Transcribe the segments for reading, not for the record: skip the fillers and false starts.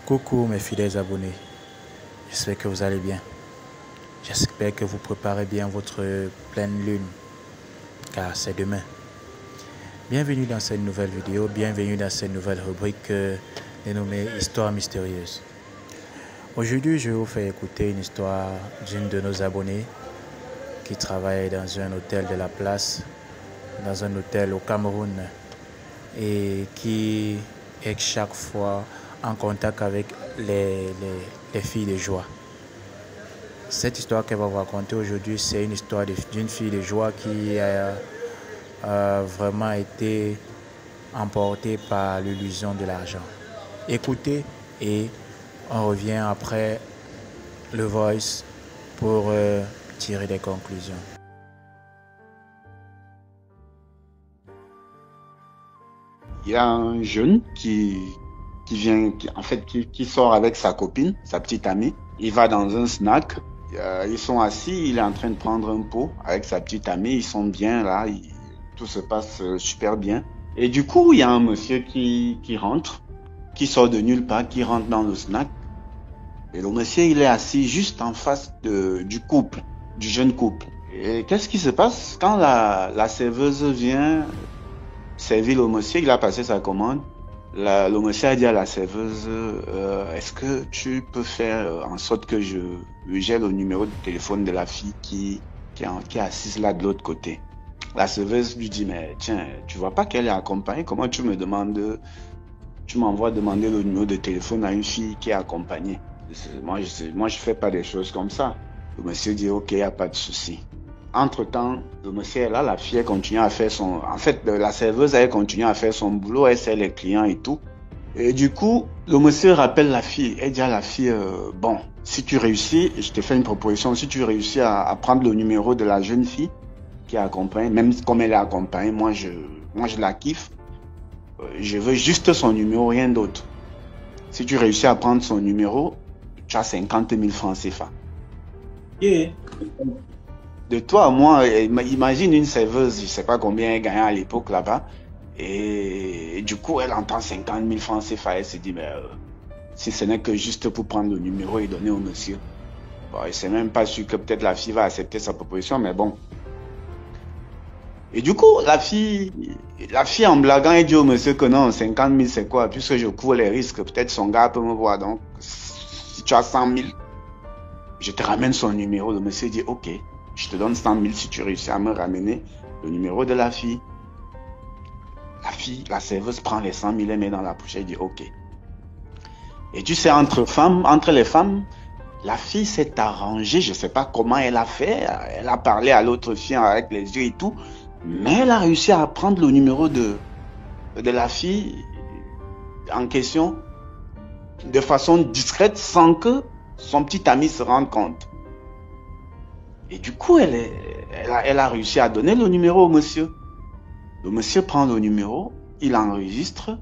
Coucou mes fidèles abonnés, j'espère que vous allez bien. J'espère que vous préparez bien votre pleine lune, car c'est demain. Bienvenue dans cette nouvelle vidéo, bienvenue dans cette nouvelle rubrique dénommée Histoire mystérieuse. Aujourd'hui, je vais vous faire écouter une histoire d'une de nos abonnées qui travaille dans un hôtel de la place, dans un hôtel au Cameroun, et qui est chaque fois en contact avec les filles de joie. Cette histoire qu'elle va vous raconter aujourd'hui, c'est une histoire d'une fille de joie qui a vraiment été emportée par l'illusion de l'argent. Écoutez et on revient après le voice pour tirer des conclusions. Il y a un jeune qui sort avec sa copine, sa petite amie. Il va dans un snack. Ils sont assis, il est en train de prendre un pot avec sa petite amie. Ils sont bien là, tout se passe super bien. Et du coup, il y a un monsieur qui rentre, qui sort de nulle part, qui rentre dans le snack. Et le monsieur, il est assis juste en face du couple, du jeune couple. Et qu'est-ce qui se passe quand la serveuse vient servir le monsieur? Il a passé sa commande. Le monsieur a dit à la serveuse, est-ce que tu peux faire en sorte que j'ai le numéro de téléphone de la fille qui est assise là de l'autre côté. La serveuse lui dit, mais tiens, tu vois pas qu'elle est accompagnée? Comment tu m'envoies demander le numéro de téléphone à une fille qui est accompagnée? Moi, je fais pas des choses comme ça. Le monsieur dit, ok, y a pas de souci. Entre-temps, le monsieur est là, la fille elle continue à faire la serveuse elle continue à faire son boulot, elle sert les clients et tout. Et du coup, le monsieur rappelle la fille, elle dit à la fille, bon, si tu réussis, je te fais une proposition, si tu réussis à prendre le numéro de la jeune fille qui est accompagnée, même comme elle est accompagnée, moi je la kiffe, je veux juste son numéro, rien d'autre. Si tu réussis à prendre son numéro, tu as 50 000 francs CFA. Yeah. De toi à moi, imagine une serveuse, je sais pas combien elle gagnait à l'époque là-bas, et du coup elle entend 50 000 francs CFA, elle se dit, mais si ce n'est que juste pour prendre le numéro et donner au monsieur. Bon, c'est même pas sûr que peut-être la fille va accepter sa proposition, mais bon. Et du coup, la fille en blaguant, elle dit au monsieur que non, 50 000 c'est quoi, puisque je cours les risques, peut-être son gars peut me voir, donc si tu as 100 000, je te ramène son numéro. Le monsieur dit, ok. Je te donne 100 000 si tu réussis à me ramener le numéro de la fille. La serveuse prend les 100 000 et met dans la pochette et dit ok. Et tu sais, entre les femmes, la fille s'est arrangée, je ne sais pas comment elle a fait, elle a parlé à l'autre fille avec les yeux et tout, mais elle a réussi à prendre le numéro de la fille en question de façon discrète sans que son petit ami se rende compte. Et du coup, elle a réussi à donner le numéro au monsieur. Le monsieur prend le numéro, il enregistre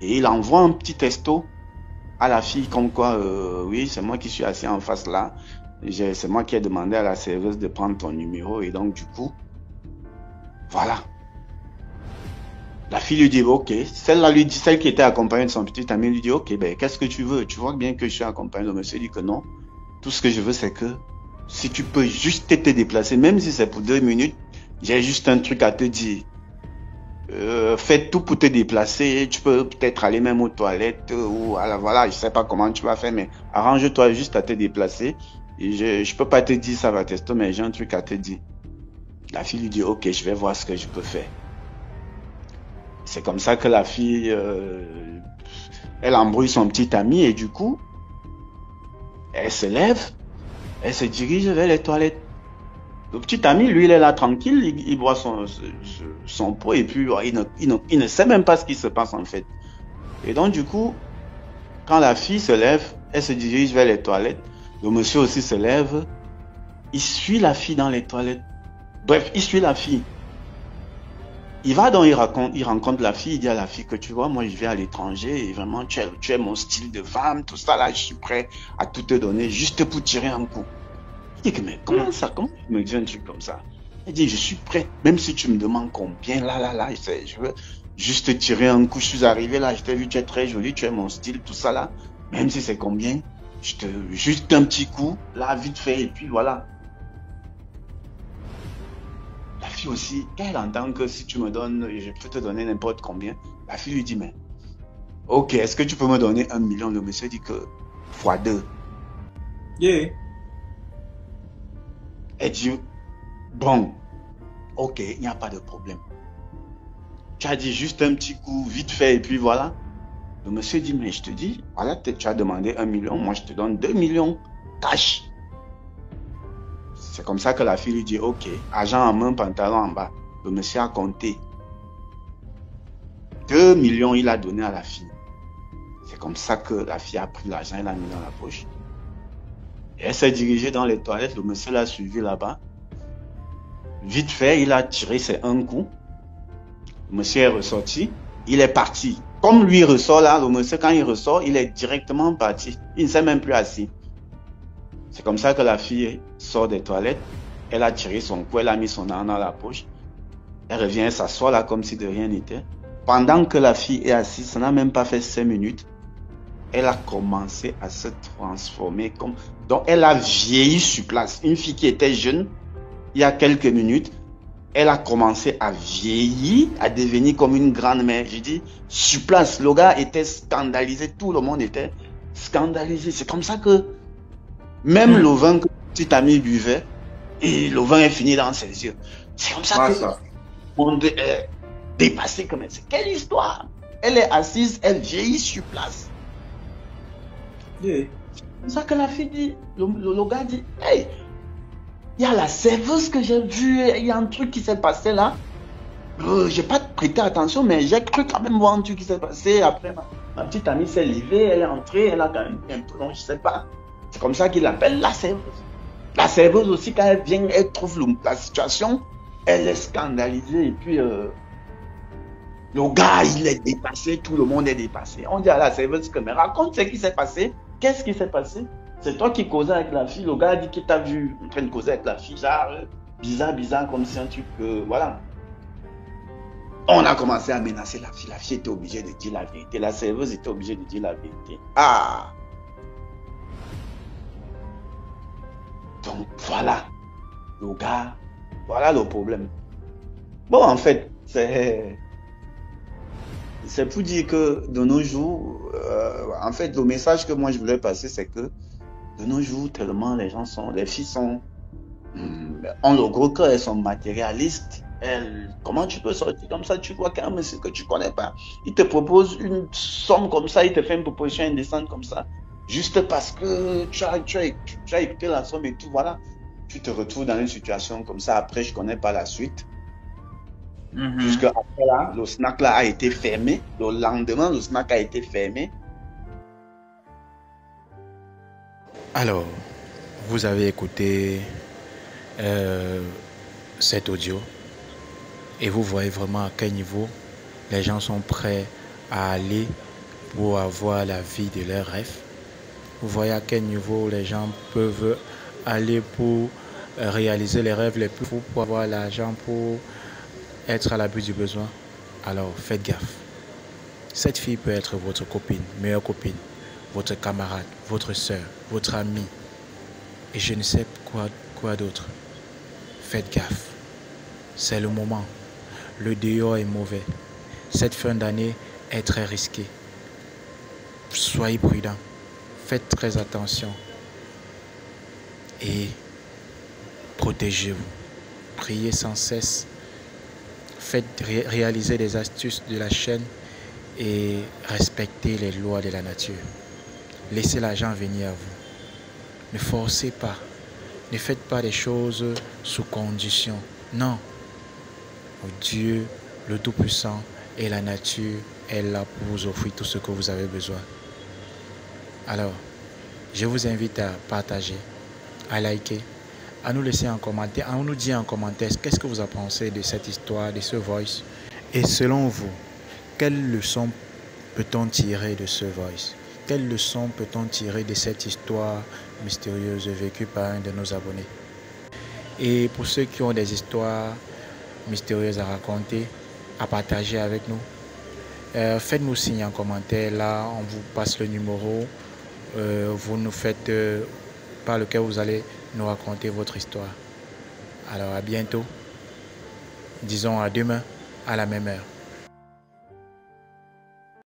et il envoie un petit texto à la fille comme quoi, oui, c'est moi qui suis assis en face là. C'est moi qui ai demandé à la serveuse de prendre ton numéro et donc du coup, voilà. La fille lui dit, ok. Celle qui était accompagnée de son petit ami lui dit, ok, ben qu'est-ce que tu veux? Tu vois bien que je suis accompagné. Le monsieur dit que non. Tout ce que je veux, c'est que si tu peux juste te déplacer, même si c'est pour 2 minutes, j'ai juste un truc à te dire. Fais tout pour te déplacer. Tu peux peut-être aller même aux toilettes ou voilà, je sais pas comment tu vas faire, mais arrange-toi juste à te déplacer. Et je peux pas te dire ça va tester, mais j'ai un truc à te dire. La fille lui dit ok, je vais voir ce que je peux faire. C'est comme ça que la fille, elle embrouille son petit ami et du coup, elle se lève. Elle se dirige vers les toilettes. Le petit ami, lui, il est là tranquille, il boit son pot et puis il ne sait même pas ce qui se passe en fait. Et donc du coup, quand la fille se lève, elle se dirige vers les toilettes. Le monsieur aussi se lève. Il suit la fille dans les toilettes. Bref, il suit la fille. Il va donc, il rencontre la fille, il dit à la fille que tu vois, moi je vais à l'étranger et vraiment tu es mon style de femme, tout ça là, je suis prêt à tout te donner juste pour tirer un coup. Il dit que mais comment tu me dis un truc comme ça? Elle dit je suis prêt, même si tu me demandes combien, là, je veux juste tirer un coup, je suis arrivé là, je t'ai vu, tu es très jolie, tu es mon style, tout ça là, Même si c'est combien, juste un petit coup, là, vite fait, et puis voilà. La fille aussi, quand elle entend que si tu me donnes, je peux te donner n'importe combien, la fille lui dit, mais, ok, est-ce que tu peux me donner 1 million? Le monsieur dit que, fois 2. Yeah. Elle dit, bon, ok, il n'y a pas de problème. Tu as dit juste un petit coup, vite fait, et puis voilà. Le monsieur dit, mais je te dis, voilà, tu as demandé 1 million, moi je te donne 2 millions, cash. C'est comme ça que la fille lui dit, ok, argent en main, pantalon en bas. Le monsieur a compté. 2 millions, il a donné à la fille. C'est comme ça que la fille a pris l'argent et l'a mis dans la poche. Et elle s'est dirigée dans les toilettes, le monsieur l'a suivi là-bas. Vite fait, il a tiré ses un coup. Le monsieur est ressorti, il est parti. Comme lui ressort là, le monsieur quand il ressort, il est directement parti. Il ne s'est même plus assis. C'est comme ça que la fille sort des toilettes. Elle a tiré son cou, elle a mis son arme dans la poche. Elle revient s'asseoir là comme si de rien n'était. Pendant que la fille est assise, ça n'a même pas fait 5 minutes. Elle a commencé à se transformer comme... Donc elle a vieilli sur place. Une fille qui était jeune, il y a quelques minutes, elle a commencé à vieillir, à devenir comme une grande mère. J'ai dit, sur place, le gars était scandalisé, tout le monde était scandalisé. C'est comme ça que même le vin que petit ami buvait, et le vin est fini dans ses yeux. C'est comme ça que le monde est dépassé comme ça. Quelle histoire! Elle est assise, elle vieillit sur place. Yeah. C'est comme ça que la fille dit, le gars dit, hey, il y a la serveuse que j'ai vue, il y a un truc qui s'est passé là. J'ai pas prêté attention, mais j'ai cru quand même voir un truc qui s'est passé. Après, ma petite amie s'est levée, elle est entrée, elle a quand même un peu, non, je sais pas. C'est comme ça qu'il l'appelle la serveuse. La serveuse aussi, quand elle vient, elle trouve la situation, elle est scandalisée. Et puis, le gars, il est dépassé, tout le monde est dépassé. On dit à la serveuse que, mais raconte ce qui s'est passé. Qu'est-ce qui s'est passé? C'est toi qui causais avec la fille. Le gars a dit qu'il t'a vu en train de causer avec la fille. Genre, bizarre, comme si un truc, voilà. On a commencé à menacer la fille. La fille était obligée de dire la vérité. La serveuse était obligée de dire la vérité. Ah! Donc, voilà. Le gars, voilà le problème. Bon, en fait, c'est pour dire que de nos jours, en fait, le message que moi je voulais passer, c'est que de nos jours, tellement les filles ont le gros cœur, elles sont matérialistes. Comment tu peux sortir comme ça? Tu vois qu'un monsieur que tu connais pas, il te propose une somme comme ça, il te fait une proposition indécente comme ça, juste parce que tu as écouté la somme et tout, voilà. Tu te retrouves dans une situation comme ça. Après, je connais pas la suite. Jusqu'à après là, le snack là a été fermé. Le lendemain, le snack a été fermé. Alors, vous avez écouté cet audio et vous voyez vraiment à quel niveau les gens sont prêts à aller pour avoir la vie de leurs rêves. Vous voyez à quel niveau les gens peuvent aller pour réaliser les rêves les plus fous, pour avoir l'argent, pour être à l'abri du besoin. Alors faites gaffe. Cette fille peut être votre copine, meilleure copine, votre camarade, votre soeur, votre ami, et je ne sais quoi d'autre. Faites gaffe. C'est le moment. Le dehors est mauvais. Cette fin d'année est très risquée. Soyez prudents. Faites très attention. Et protégez-vous. Priez sans cesse. Faites réaliser des astuces de la chaîne et respectez les lois de la nature. Laissez l'argent venir à vous. Ne forcez pas. Ne faites pas des choses sous condition. Non. Dieu, le Tout-Puissant et la nature est là pour vous offrir tout ce que vous avez besoin. Alors, je vous invite à partager, à liker, à nous laisser un commentaire, à nous dire en commentaire qu'est-ce que vous en pensez de cette histoire, de ce voice. Et selon vous, quelle leçon peut-on tirer de ce voice? Quelle leçon peut-on tirer de cette histoire mystérieuse vécue par un de nos abonnés? Et pour ceux qui ont des histoires mystérieuses à raconter, à partager avec nous, faites-nous signe en commentaire. Là, on vous passe le numéro vous nous faites, par lequel vous allez nous raconter votre histoire. Alors à bientôt, disons à demain à la même heure.